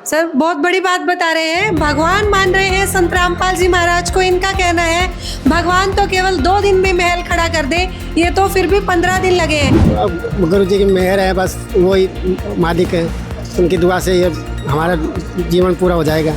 Sir बहुत बड़ी बात बता रहे हैं, भगवान मान रहे हैं संत रामपाल जी महाराज को। इनका कहना है भगवान तो केवल 2 दिन में महल खड़ा कर दे, ये तो फिर भी 15 दिन लगे हैं। गुरु जी की मेहर है, बस वही मालिक है, उनकी दुआ से ये हमारा जीवन पूरा हो जाएगा।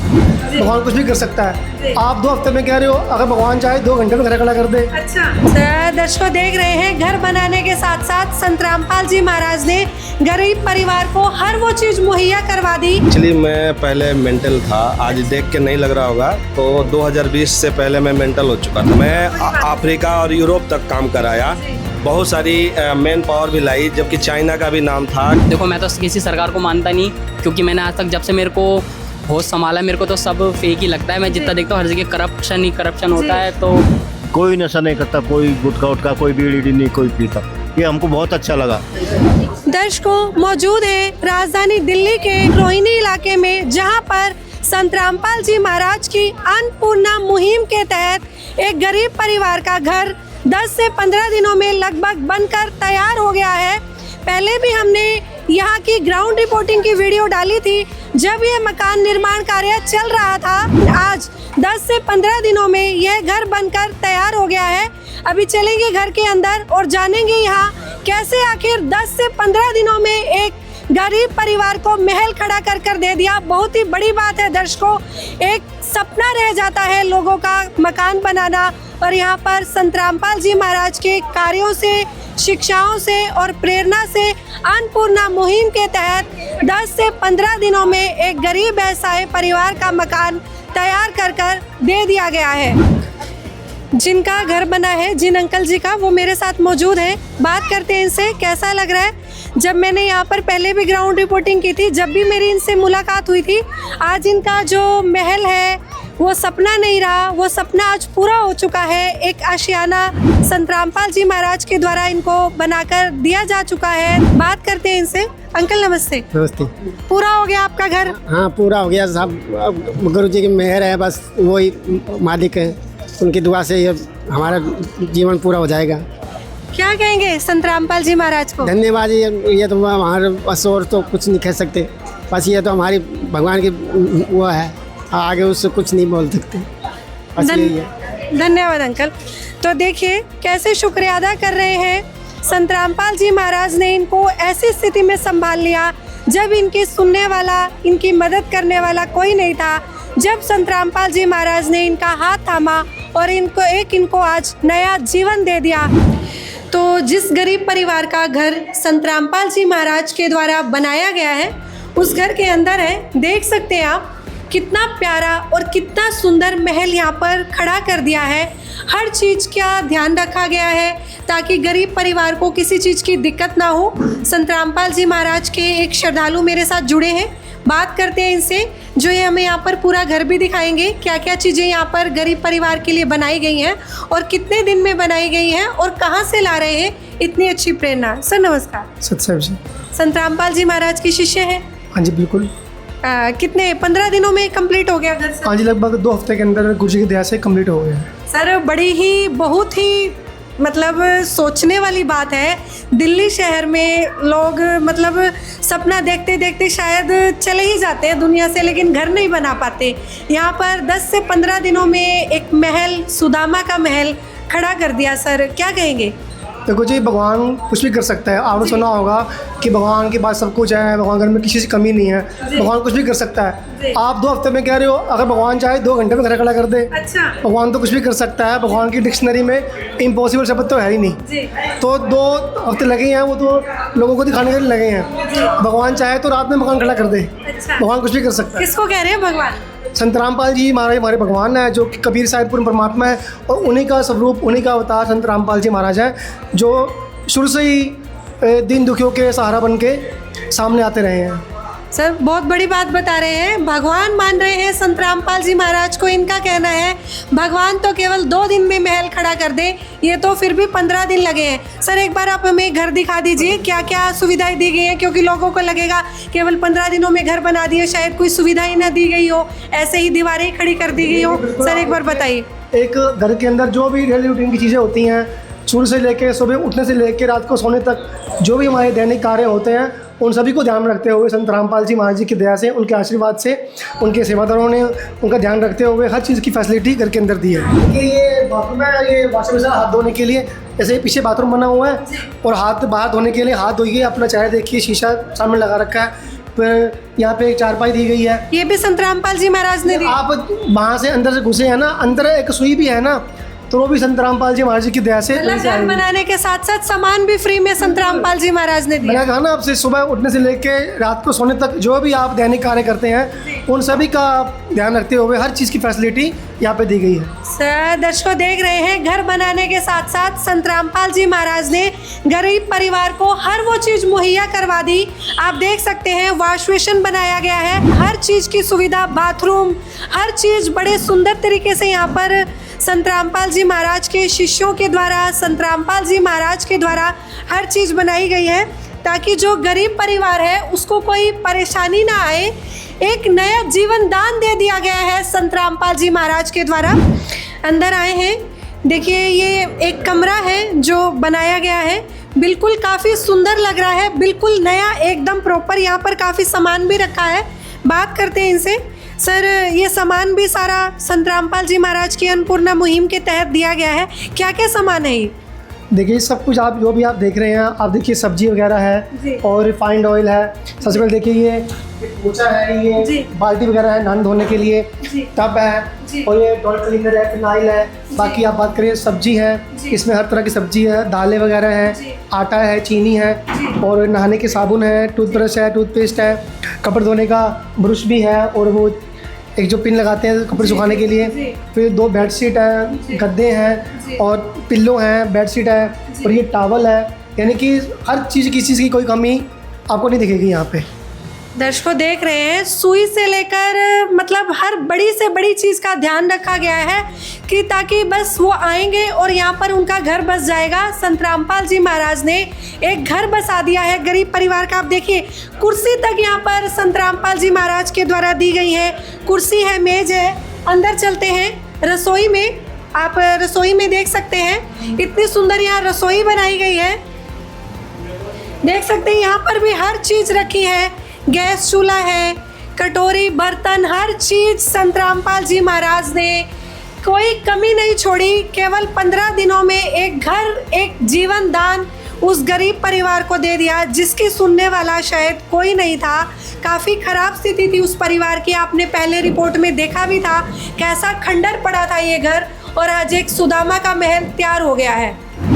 भगवान कुछ भी कर सकता है। आप 2 हफ्ते में कह रहे हो, अगर भगवान चाहे 2 घंटे में घर खड़ा कर दे। अच्छा दर्शकों देख रहे हैं, घर बनाने के साथ साथ संत रामपाल जी महाराज ने गरीब परिवार को हर वो चीज मुहैया करवा दी। एक्चुअली मैं पहले मेंटल था, आज देख के नहीं लग रहा होगा, तो 2020 से पहले मैं मेंटल हो चुका था। मैं अफ्रीका और यूरोप तक काम कराया, बहुत सारी मैन पावर भी लाई, जबकि चाइना का भी नाम था। देखो मैं तो किसी सरकार को मानता नहीं, क्योंकि मैंने आज तक जब से मेरे को होश संभाला, मेरे को तो सब फेक ही लगता है। मैं जितना देखता हूँ हर जगह करप्शन ही करप्शन होता है। तो कोई नशा नहीं करता, कोई गुटखा उटका, कोई बीड़ी नहीं कोई पीता। ये हमको बहुत अच्छा लगा। दर्शकों मौजूद है राजधानी दिल्ली के रोहिणी इलाके में, जहां पर संत रामपाल जी महाराज की अन्नपूर्णा मुहिम के तहत एक गरीब परिवार का घर 10 से 15 दिनों में लगभग बनकर तैयार हो गया है। पहले भी हमने यहाँ की ग्राउंड रिपोर्टिंग की वीडियो डाली थी, जब ये मकान निर्माण कार्य चल रहा था। आज 10 से 15 दिनों में यह घर बनकर तैयार हो गया है। अभी चलेंगे घर के अंदर और जानेंगे यहाँ कैसे आखिर 10 से 15 दिनों में एक गरीब परिवार को महल खड़ा कर दे दिया। बहुत ही बड़ी बात है दर्शकों, एक सपना रह जाता है लोगों का मकान बनाना, और यहाँ पर संत रामपाल जी महाराज के कार्यों से, शिक्षाओं से और प्रेरणा से अन्नपूर्णा मुहिम के तहत 10 से 15 दिनों में एक गरीब असहाय परिवार का मकान तैयार कर दे दिया गया है। जिनका घर बना है, जिन अंकल जी का, वो मेरे साथ मौजूद हैं। बात करते हैं इनसे, कैसा लग रहा है। जब मैंने यहाँ पर पहले भी ग्राउंड रिपोर्टिंग की थी, जब भी मेरी इनसे मुलाकात हुई थी, आज इनका जो महल है वो सपना नहीं रहा, वो सपना आज पूरा हो चुका है। एक आशियाना संत रामपाल जी महाराज के द्वारा इनको बनाकर दिया जा चुका है। बात करते हैं इनसे। अंकल नमस्ते। नमस्ते। पूरा हो गया आपका घर? हाँ पूरा हो गया साहब, गुरु जी की मेहर है, बस वही मालिक है, उनकी दुआ से ये हमारा जीवन पूरा हो जाएगा। क्या कहेंगे संत रामपाल जी महाराज को? धन्यवाद। ये तो हमारे बस और तो कुछ नहीं कह सकते, बस ये तो हमारी भगवान की वो है, आगे उससे कुछ नहीं बोल सकते, बस यही है। धन्यवाद अंकल। तो देखिए कैसे शुक्रिया अदा कर रहे हैं, संत रामपाल जी महाराज ने इनको ऐसी स्थिति में संभाल लिया जब इनकी सुनने वाला, इनकी मदद करने वाला कोई नहीं था। जब संत रामपाल जी महाराज ने इनका हाथ थामा और इनको आज नया जीवन दे दिया। तो जिस गरीब परिवार का घर संत रामपाल जी महाराज के द्वारा बनाया गया है, उस घर के अंदर है, देख सकते हैं आप कितना प्यारा और कितना सुंदर महल यहाँ पर खड़ा कर दिया है। हर चीज़ का ध्यान रखा गया है ताकि गरीब परिवार को किसी चीज़ की दिक्कत ना हो। संत रामपाल जी महाराज के एक श्रद्धालु मेरे साथ जुड़े हैं, बात करते हैं इनसे, जो ये हमें यहाँ पर पूरा घर भी दिखाएंगे, क्या क्या चीज़ें यहाँ पर गरीब परिवार के लिए बनाई गई हैं और कितने दिन में बनाई गई हैं और कहाँ से ला रहे हैं इतनी अच्छी प्रेरणा। सर नमस्कार। सत्सव जी। संत रामपाल जी महाराज की शिष्य हैं? हाँ जी बिल्कुल। कितने 15 दिनों में कंप्लीट हो गया घर? हाँ जी लगभग 2 हफ्ते के अंदर गुरु जी की दया से कंप्लीट हो गया। सर बड़ी ही बहुत ही मतलब सोचने वाली बात है, दिल्ली शहर में लोग मतलब सपना देखते देखते शायद चले ही जाते हैं दुनिया से, लेकिन घर नहीं बना पाते। यहाँ पर 10 से 15 दिनों में एक महल, सुदामा का महल खड़ा कर दिया। सर क्या कहेंगे? देखो जी, भगवान कुछ भी कर सकता है। आपने सुना होगा कि भगवान के पास सब कुछ है, भगवान घर में किसी से कमी नहीं है, भगवान कुछ भी कर सकता है। आप 2 हफ्ते में कह रहे हो, अगर भगवान चाहे 2 घंटे में घर खड़ा कर दे। अच्छा। भगवान तो कुछ भी कर सकता है, भगवान की डिक्शनरी में इम्पॉसिबल शब्द तो है ही नहीं। तो 2 हफ्ते लगे हैं, वो तो लोगों को दिखाने के लिए लगे हैं। भगवान चाहे तो रात में मकान खड़ा कर दे। अच्छा। भगवान कुछ भी कर सकता है। किसको कह रहे हैं भगवान? संत रामपाल जी महाराज हमारे भगवान है, जो कि कबीर साहिब पूर्ण परमात्मा है, और उन्हीं का स्वरूप, उन्हीं का अवतार संत रामपाल जी महाराज है, जो शुरू से ही दीन दुखियों के सहारा बन के सामने आते रहे हैं। सर बहुत बड़ी बात बता रहे हैं, भगवान मान रहे हैं संत रामपाल जी महाराज को। इनका कहना है भगवान तो केवल 2 दिन में महल खड़ा कर दे, ये तो फिर भी 15 दिन लगे हैं। सर एक बार आप हमें घर दिखा दीजिए, क्या क्या सुविधाएं दी गई हैं, क्योंकि लोगों को लगेगा केवल 15 दिनों में घर बना दिए, शायद कोई सुविधा ही ना दी गई हो, ऐसे ही दीवारें खड़ी कर दी गई हो। सर एक बार बताइए। एक घर के अंदर जो भी डेली रूटीन की चीज़ें होती हैं, शुरू से लेकर सुबह उठने से लेकर रात को सोने तक जो भी हमारे दैनिक कार्य होते हैं उन सभी को ध्यान रखते हुए संत रामपाल जी महाराज जी की दया से, उनके आशीर्वाद से, उनके सेवादारों ने उनका ध्यान रखते हुए हर चीज़ की फैसिलिटी घर के अंदर दी है। कि ये बाथरूम है, ये वॉशिंग मशीन हाथ धोने के लिए, जैसे पीछे बाथरूम बना हुआ है और हाथ बाहर धोने के लिए हाथ धोइए, अपना चेहरा देखिए, शीशा सामने लगा रखा है, फिर यहाँ पे एक चारपाई दी गई है। ये भी संत रामपाल जी महाराज ने दी। आप वहाँ से अंदर से घुसे हैं ना, अंदर एक सुई भी है ना, तो वो भी संत रामपाल जी महाराज जी की दया से मतलब घर बनाने के साथ साथ सामान भी फ्री में संत रामपाल जी महाराज ने दिया। मैंने कहा ना आपसे, सुबह उठने से लेके रात को सोने तक जो भी आप दैनिक कार्य करते हैं उन सभी का ध्यान रखते हुए हर चीज़ की फैसिलिटी यहाँ पे दी गई है। सर दर्शकों देख रहे हैं, घर बनाने के साथ साथ संत रामपाल जी महाराज ने गरीब परिवार को हर वो चीज़ मुहैया करवा दी। आप देख सकते हैं वॉश बेसिन बनाया गया है, हर चीज़ की सुविधा, बाथरूम, हर चीज़ बड़े सुंदर तरीके से यहाँ पर संत रामपाल जी महाराज के शिष्यों के द्वारा, संत रामपाल जी महाराज के द्वारा हर चीज़ बनाई गई है ताकि जो गरीब परिवार है उसको कोई परेशानी ना आए। एक नया जीवन दान दे दिया गया है संत रामपाल जी महाराज के द्वारा। अंदर आए हैं, देखिए ये एक कमरा है जो बनाया गया है, बिल्कुल काफ़ी सुंदर लग रहा है, बिल्कुल नया, एकदम प्रॉपर। यहाँ पर काफ़ी सामान भी रखा है, बात करते हैं इनसे। सर ये सामान भी सारा संत रामपाल जी महाराज की अन्नपूर्णा मुहिम के तहत दिया गया है, क्या क्या सामान है ये? देखिए सब कुछ आप जो भी आप देख रहे हैं, आप देखिए सब्जी वगैरह है और रिफाइंड ऑयल है। सबसे पहले देखिए ये पोछा है, ये बाल्टी वगैरह है नहाने धोने के लिए, टब है और ये टॉयलेट क्लीनर है, फिनाइल है। बाकी आप बात करिए सब्जी है, इसमें हर तरह की सब्जी है, दालें वगैरह हैं, आटा है, चीनी है और नहाने के साबुन है, टूथब्रश है, टूथपेस्ट है, कपड़े धोने का ब्रश भी है और वो एक जो पिन लगाते हैं कपड़े सुखाने के लिए। फिर 2 बेडशीट है, गद्दे हैं और पिल्लो हैं, बेडशीट है और ये टॉवल है। यानी कि हर चीज़ किसी चीज़ की कोई कमी आपको नहीं दिखेगी यहाँ पे। दर्शकों देख रहे हैं, सुई से लेकर मतलब हर बड़ी से बड़ी चीज़ का ध्यान रखा गया है कि ताकि बस वो आएंगे और यहाँ पर उनका घर बस जाएगा। संत रामपाल जी महाराज ने एक घर बसा दिया है गरीब परिवार का। आप देखिए कुर्सी तक यहाँ पर संत रामपाल जी महाराज के द्वारा दी गई है, कुर्सी है, मेज है। अंदर चलते हैं रसोई में, आप रसोई में देख सकते हैं इतनी सुंदर यहाँ रसोई बनाई गई है। देख सकते हैं यहाँ पर भी हर चीज़ रखी है, गैस चूल्हा है, कटोरी, बर्तन, हर चीज़ संत रामपाल जी महाराज ने कोई कमी नहीं छोड़ी। केवल 15 दिनों में एक घर, एक जीवन दान उस गरीब परिवार को दे दिया जिसकी सुनने वाला शायद कोई नहीं था। काफ़ी ख़राब स्थिति थी उस परिवार की, आपने पहले रिपोर्ट में देखा भी था कैसा खंडर पड़ा था ये घर, और आज एक सुदामा का महल तैयार हो गया है।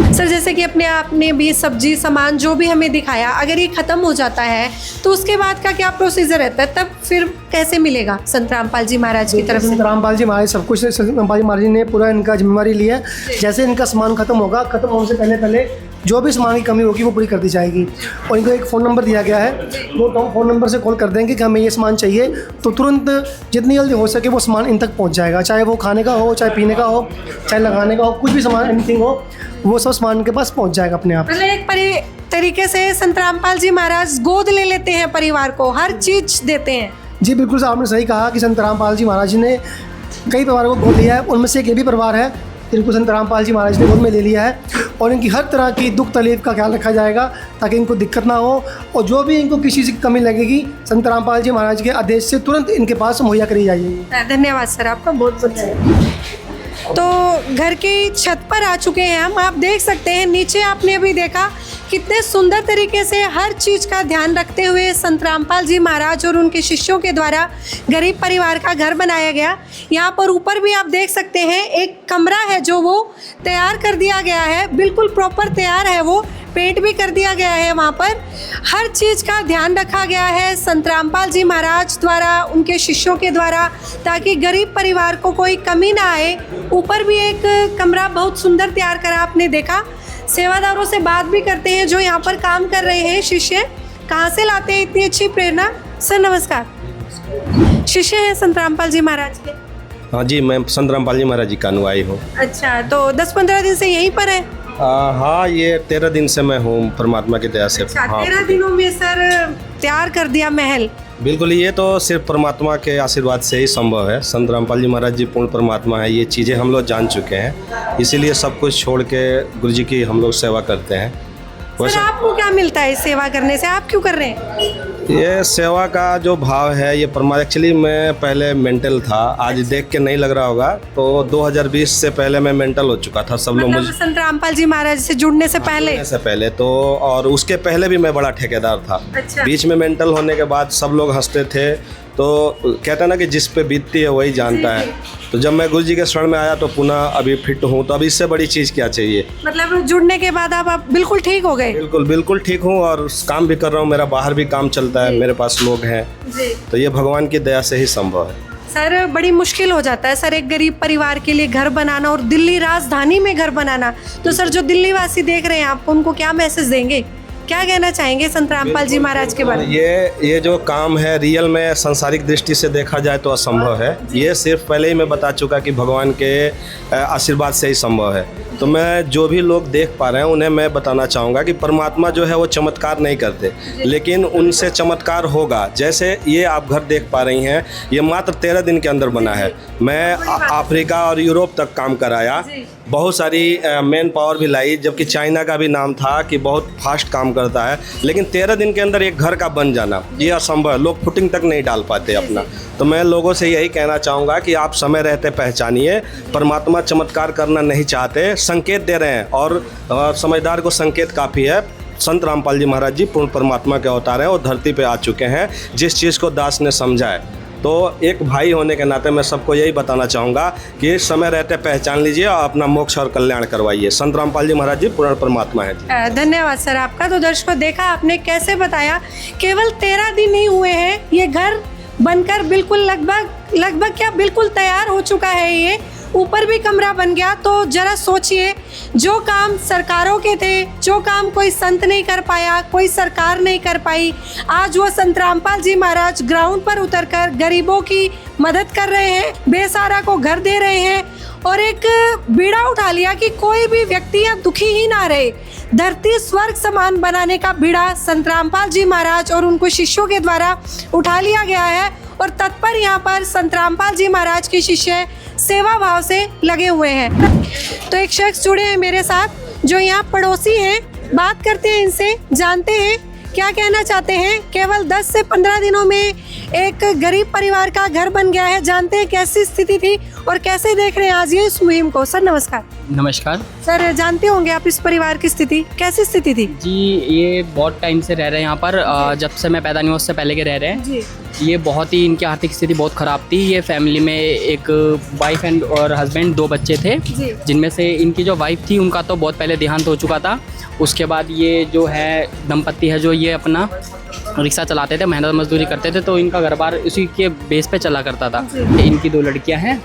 सर जैसे कि अपने आपने भी सब्जी सामान जो भी हमें दिखाया, अगर ये ख़त्म हो जाता है तो उसके बाद का क्या प्रोसीजर रहता है, तब फिर कैसे मिलेगा संत रामपाल जी महाराज की तरफ से? संत रामपाल जी महाराज सब कुछ संत रामपाल जी महाराज ने पूरा इनका जिम्मेवारी लिया है। जैसे इनका सामान खत्म होगा, खत्म होने से पहले जो भी सामान की कमी होगी वो पूरी कर दी जाएगी। और इनको एक फ़ोन नंबर दिया गया है, वो फ़ोन नंबर से कॉल कर देंगे कि हमें ये सामान चाहिए, तो तुरंत जितनी जल्दी हो सके वो सामान इन तक पहुंच जाएगा। चाहे वो खाने का हो, चाहे पीने का हो, चाहे लगाने का हो, कुछ भी सामान एनीथिंग हो, वो सब सामान के पास पहुंच जाएगा अपने आप। मतलब एक तरीके से संत रामपाल जी महाराज गोद ले लेते हैं परिवार को, हर चीज़ देते हैं। जी बिल्कुल, आपने सही कहा कि संत रामपाल जी महाराज ने कई परिवारों को गोद लिया है, उनमें से एक ये भी परिवार है जिनको संत रामपाल जी महाराज ने गोद में ले लिया है। और इनकी हर तरह की दुख तकलीफ का ख्याल रखा जाएगा ताकि इनको दिक्कत ना हो, और जो भी इनको किसी चीज़ की कमी लगेगी संत रामपाल जी महाराज के आदेश से तुरंत इनके पास मुहैया करी जाएगी। धन्यवाद सर, आपका बहुत बहुत धन्यवाद। तो घर की छत पर आ चुके हैं हम, आप देख सकते हैं नीचे आपने अभी देखा कितने सुंदर तरीके से हर चीज़ का ध्यान रखते हुए संत रामपाल जी महाराज और उनके शिष्यों के द्वारा गरीब परिवार का घर बनाया गया। यहाँ पर ऊपर भी आप देख सकते हैं एक कमरा है जो वो तैयार कर दिया गया है, बिल्कुल प्रॉपर तैयार है, वो पेंट भी कर दिया गया है। वहाँ पर हर चीज़ का ध्यान रखा गया है संत रामपाल जी महाराज द्वारा, उनके शिष्यों के द्वारा, ताकि गरीब परिवार को कोई कमी ना आए। ऊपर भी एक कमरा बहुत सुंदर तैयार करा, आपने देखा। सेवादारों से बात भी करते हैं जो यहाँ पर काम कर रहे हैं शिष्य, कहाँ से लाते हैं इतनी अच्छी प्रेरणा। सर नमस्कार, शिष्य हैं संत रामपाल जी महाराज के? हाँ जी, मैं संत रामपाल जी महाराज जी का अनुयायी हूँ। अच्छा, तो 10-15 दिन से यहीं पर है? हाँ, ये 13 दिन से मैं हूँ परमात्मा की दया से। अच्छा, हाँ। 13 दिनों में सर तैयार कर दिया महल, बिल्कुल, ये तो सिर्फ परमात्मा के आशीर्वाद से ही संभव है। संत रामपाल जी महाराज जी पूर्ण परमात्मा है, ये चीज़ें हम लोग जान चुके हैं, इसीलिए सब कुछ छोड़ के गुरु जी की हम लोग सेवा करते हैं। सर आपको क्या मिलता है इस सेवा करने से, आप क्यों कर रहे हैं? ये सेवा का जो भाव है ये एक्चुअली मैं पहले मेंटल था, आज देख के नहीं लग रहा होगा, तो 2020 से पहले मैं मेंटल हो चुका था। सब लोग मुझे संत रामपाल जी महाराज से जुड़ने से पहले तो, और उसके पहले भी मैं बड़ा ठेकेदार था। अच्छा। बीच में मेंटल होने के बाद सब लोग हंसते थे, तो कहता ना कि जिस पे बीतती है वही जानता है। तो जब मैं गुरु जी के शरण में आया तो पुनः अभी फिट हूँ, तो अब इससे बड़ी चीज़ क्या चाहिए। मतलब जुड़ने के बाद आप बिल्कुल ठीक हो गए? बिल्कुल ठीक हूँ, और काम भी कर रहा हूँ, मेरा बाहर भी काम चलता है, मेरे पास लोग हैं जी। तो ये भगवान की दया से ही संभव है। सर बड़ी मुश्किल हो जाता है सर एक गरीब परिवार के लिए घर बनाना, और दिल्ली राजधानी में घर बनाना। तो सर जो दिल्ली वासी देख रहे हैं आपको, उनको क्या मैसेज देंगे, क्या कहना चाहेंगे संत रामपाल जी महाराज के बारे में? ये जो काम है रियल में सांसारिक दृष्टि से देखा जाए तो असंभव है। ये सिर्फ पहले ही मैं बता चुका कि भगवान के आशीर्वाद से ही संभव है। तो मैं जो भी लोग देख पा रहे हैं उन्हें मैं बताना चाहूँगा कि परमात्मा जो है वो चमत्कार नहीं करते, लेकिन उनसे चमत्कार होगा। जैसे ये आप घर देख पा रही हैं, ये मात्र 13 दिन के अंदर बना है। मैं अफ्रीका और यूरोप तक काम कराया, बहुत सारी मैन पावर भी लाई, जबकि चाइना का भी नाम था कि बहुत फास्ट काम करता है, लेकिन 13 दिन के अंदर एक घर का बन जाना ये असंभव है। लोग फुटिंग तक नहीं डाल पाते अपना। तो मैं लोगों से यही कहना चाहूँगा कि आप समय रहते पहचानिए, परमात्मा चमत्कार करना नहीं चाहते, संकेत दे रहे हैं, और समझदार को संकेत काफ़ी है। संत रामपाल जी महाराज जी पूर्ण परमात्मा के अवतार हैं, वो धरती पे आ चुके हैं। जिस चीज़ को दास ने समझा है, तो एक भाई होने के नाते मैं सबको यही बताना चाहूँगा कि समय रहते पहचान लीजिए और अपना मोक्ष और कल्याण करवाइए। संत रामपाल जी महाराज जी पूर्ण परमात्मा है जी। धन्यवाद सर आपका। तो दर्शकों देखा आपने कैसे बताया, केवल 13 दिन ही हुए हैं, ये घर बनकर बिल्कुल लगभग क्या बिल्कुल तैयार हो चुका है। ये ऊपर भी कमरा बन गया। तो जरा सोचिए, जो काम सरकारों के थे, जो काम कोई संत नहीं कर पाया, कोई सरकार नहीं कर पाई, आज वो संत रामपाल जी महाराज ग्राउंड पर उतरकर गरीबों की मदद कर रहे हैं, बेसहारा को घर दे रहे हैं, और एक बीड़ा उठा लिया कि कोई भी व्यक्ति यहाँ दुखी ही ना रहे। धरती स्वर्ग समान बनाने का बीड़ा संत रामपाल जी महाराज और उनको शिष्यों के द्वारा उठा लिया गया है, और तत्पर यहाँ पर संत रामपाल जी महाराज के शिष्य सेवा भाव से लगे हुए हैं। तो एक शख्स जुड़े हैं मेरे साथ जो यहाँ पड़ोसी हैं, बात करते हैं इनसे, जानते हैं क्या कहना चाहते हैं। केवल 10 से 15 दिनों में एक गरीब परिवार का घर बन गया है, जानते हैं कैसी स्थिति थी और कैसे देख रहे हैं आज ये इस मुहिम को। सर नमस्कार। नमस्कार सर, जानते होंगे आप इस परिवार की स्थिति, कैसी स्थिति थी? जी, ये बहुत टाइम से रह रहे हैं यहाँ पर, जब से मैं पैदा नहीं हुआ उससे पहले के रह रहे हैं जी। ये बहुत ही, इनकी आर्थिक स्थिति बहुत ख़राब थी। ये फैमिली में एक वाइफ एंड और हस्बैंड 2 बच्चे थे, जिनमें से इनकी जो वाइफ थी उनका तो बहुत पहले देहांत हो चुका था। उसके बाद ये जो है दंपत्ति है, जो ये अपना रिक्शा चलाते थे, मेहनत मजदूरी करते थे, तो इनका घर बार उसी के बेस पे चला करता था। इनकी 2 लड़कियां हैं,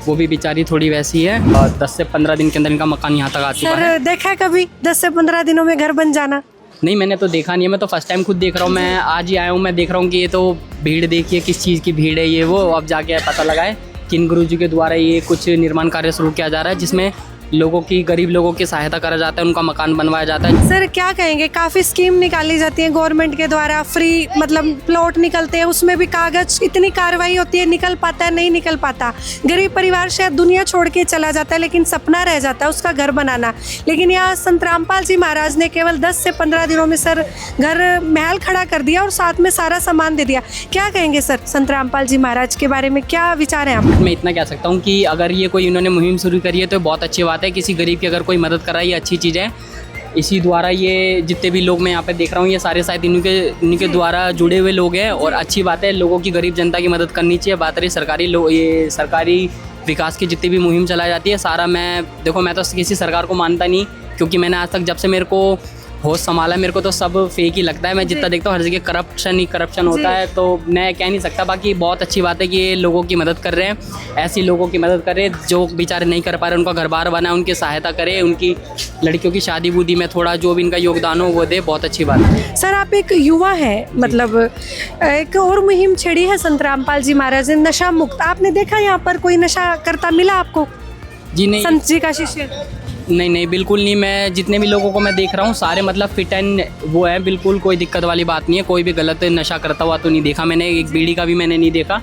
वो भी बेचारी थोड़ी वैसी है, और 10 से 15 दिन के अंदर इनका मकान यहाँ तक आ चुका है। सर देखा कभी 10 से 15 दिनों में घर बन जाना? नहीं, मैंने तो देखा नहीं है, मैं तो फर्स्ट टाइम खुद देख रहा हूँ। मैं आज ही आया हूँ, मैं देख रहा हूँ कि ये तो भीड़ देखिए किस चीज़ की भीड़ है ये वो। अब जाके पता लगा है कि इन गुरु जी के द्वारा ये कुछ निर्माण कार्य शुरू किया जा रहा है, जिसमें लोगों की, गरीब लोगों की सहायता करा जाता है, उनका मकान बनवाया जाता है। सर क्या कहेंगे, काफ़ी स्कीम निकाली जाती है गवर्नमेंट के द्वारा, फ्री मतलब प्लॉट निकलते हैं, उसमें भी कागज इतनी कार्रवाई होती है, निकल पाता है नहीं निकल पाता। गरीब परिवार शायद दुनिया छोड़ के चला जाता है, लेकिन सपना रह जाता है उसका घर बनाना। लेकिन यहाँ संत रामपाल जी महाराज ने केवल 10 से 15 दिनों में सर घर महल खड़ा कर दिया और साथ में सारा सामान दे दिया। क्या कहेंगे सर संत रामपाल जी महाराज के बारे में, क्या विचार है आप? मैं इतना कह सकता हूँ कि अगर ये कोई इन्होंने मुहिम शुरू करी है तो बहुत अच्छी बात है। किसी गरीब की अगर कोई मदद कराई, ये अच्छी चीज़ है। इसी द्वारा ये जितने भी लोग मैं यहाँ पे देख रहा हूँ, ये सारे शायद इनके द्वारा जुड़े हुए लोग हैं, और अच्छी बात है। लोगों की, गरीब जनता की मदद करनी चाहिए। बात रही सरकारी विकास की जितनी भी मुहिम चलाई जाती है, सारा मैं तो किसी सरकार को मानता नहीं, क्योंकि मैंने आज तक जब से मेरे को होश संभाला, मेरे को तो सब फेक ही लगता है। मैं जितना देखता हूँ हर जगह करप्शन होता है, तो मैं कह नहीं सकता। बाकी बहुत अच्छी बात है कि ये लोगों की मदद कर रहे हैं, ऐसी लोगों की मदद कर रहे हैं जो बेचारे नहीं कर पा रहे, उनका घर बार बना, उनकी सहायता करें, उनकी लड़कियों की शादी बूदी में थोड़ा जो भी इनका योगदान हो वो दे, बहुत अच्छी बात है। सर आप एक युवा है, मतलब एक और मुहिम छेड़ी है संत रामपाल जी महाराज ने, नशा मुक्त। आपने देखा यहाँ पर कोई नशा करता मिला आपको? जी नहीं। संत जी का शिष्य? नहीं नहीं बिल्कुल नहीं, मैं जितने भी लोगों को मैं देख रहा हूँ सारे मतलब फिट एंड वो है, बिल्कुल कोई दिक्कत वाली बात नहीं है। कोई भी गलत नशा करता हुआ तो नहीं देखा मैंने, एक बीड़ी का भी मैंने नहीं देखा।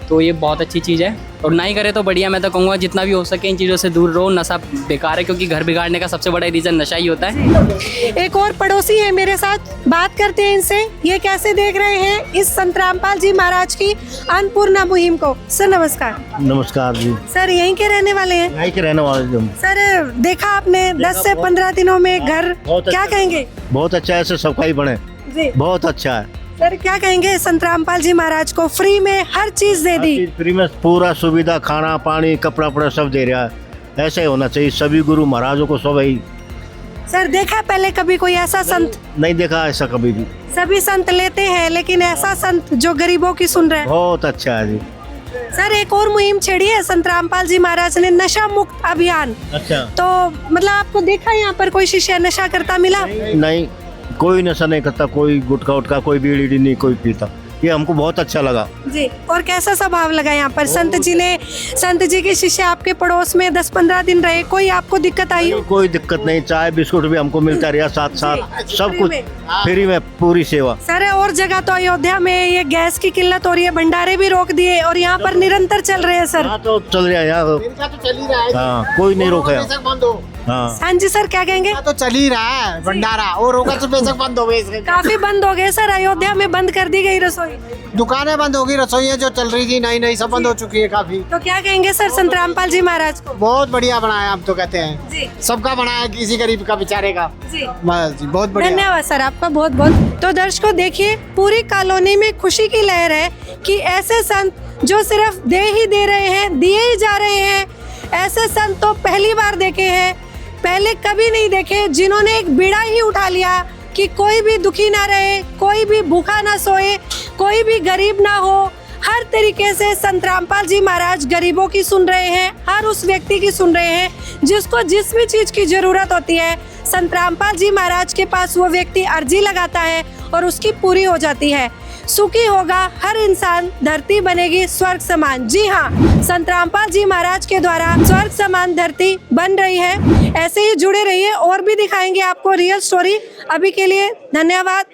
तो ये बहुत अच्छी चीज़ है और ना ही करे तो बढ़िया। मैं तो कहूँगा जितना भी हो सके इन चीज़ों से दूर रहो। नशा बेकार है क्योंकि घर बिगाड़ने का सबसे बड़ा रीज़न नशा ही होता है। एक और पड़ोसी है मेरे साथ, बात करते हैं इनसे, ये कैसे देख रहे हैं इस संत रामपाल जी महाराज की अन्नपूर्णा मुहिम को। सर नमस्कार। नमस्कार जी। सर यहीं के रहने वाले हैं? यहीं के रहने वाले हम। सर देखा आपने 10 से 15 दिनों में घर, क्या कहेंगे? बहुत अच्छा है, ऐसे सबका ही बने, जी बहुत अच्छा है। सर क्या कहेंगे, संत रामपाल जी महाराज को फ्री में हर चीज दे दी, फ्री में पूरा सुविधा, खाना पानी कपड़ा वपड़ा सब दे रहा है। ऐसे होना चाहिए सभी गुरु महाराजों को, सब ही। सर देखा पहले कभी कोई ऐसा संत? नहीं देखा ऐसा कभी भी। सभी संत लेते हैं लेकिन ऐसा संत जो गरीबों की सुन रहे हैं। बहुत अच्छा है जी। सर एक और मुहिम छेड़ी है संत रामपाल जी महाराज ने, नशा मुक्त अभियान। अच्छा। तो मतलब आपको देखा यहाँ पर कोई शिष्य नशा करता मिला? नहीं कोई नशा नहीं करता, कोई गुटखा उटखा, कोई बीड़ी नहीं कोई पीता। ये हमको बहुत अच्छा लगा जी। और कैसा स्वभाव लगा यहाँ पर? संत जी के शिष्य आपके पड़ोस में 10-15 दिन रहे, कोई आपको दिक्कत आई? कोई दिक्कत नहीं, चाय बिस्कुट भी हमको मिलता रहा, साथ साथ सब कुछ फ्री में, पूरी सेवा। सर और जगह तो अयोध्या में ये गैस की किल्लत हो रही है, भंडारे भी रोक दिए और यहाँ पर निरंतर चल रहे हैं सर। हाँ तो चल रहा है यार, हाँ कोई नहीं रोका। हाँ जी सर क्या कहेंगे? तो चल ही रहा है भंडारा, और होगा तो बेशक बंद हो गए। काफी बंद हो गए सर, अयोध्या में बंद कर दी गई रसोई, दुकानें बंद हो गई, रसोइयाँ जो चल रही थी नई सब बंद हो चुकी है काफी। तो क्या कहेंगे सर संत रामपाल जी महाराज को? बहुत बढ़िया बनाया, हम तो कहते हैं जी सबका बनाया, किसी गरीब का बेचारे का। जी बस जी बहुत बढ़िया। धन्यवाद सर आपका बहुत बहुत। तो दर्शकों देखिए पूरी कॉलोनी में खुशी की लहर है कि ऐसे संत जो सिर्फ दे ही दे रहे हैं, दिए ही जा रहे हैं, ऐसे संत तो पहली बार देखे हैं, पहले कभी नहीं देखे, जिन्होंने एक बीड़ा ही उठा लिया कि कोई भी दुखी ना रहे, कोई भी भूखा ना सोए, कोई भी गरीब ना हो। हर तरीके से संत रामपाल जी महाराज गरीबों की सुन रहे हैं, हर उस व्यक्ति की सुन रहे हैं जिसको जिस भी चीज की जरूरत होती है, संत रामपाल जी महाराज के पास वो व्यक्ति अर्जी लगाता है और उसकी पूरी हो जाती है। सुखी होगा हर इंसान, धरती बनेगी स्वर्ग समान। जी हाँ, संत रामपाल जी महाराज के द्वारा स्वर्ग समान धरती बन रही है। ऐसे ही जुड़े रहिए, और भी दिखाएंगे आपको रियल स्टोरी। अभी के लिए धन्यवाद।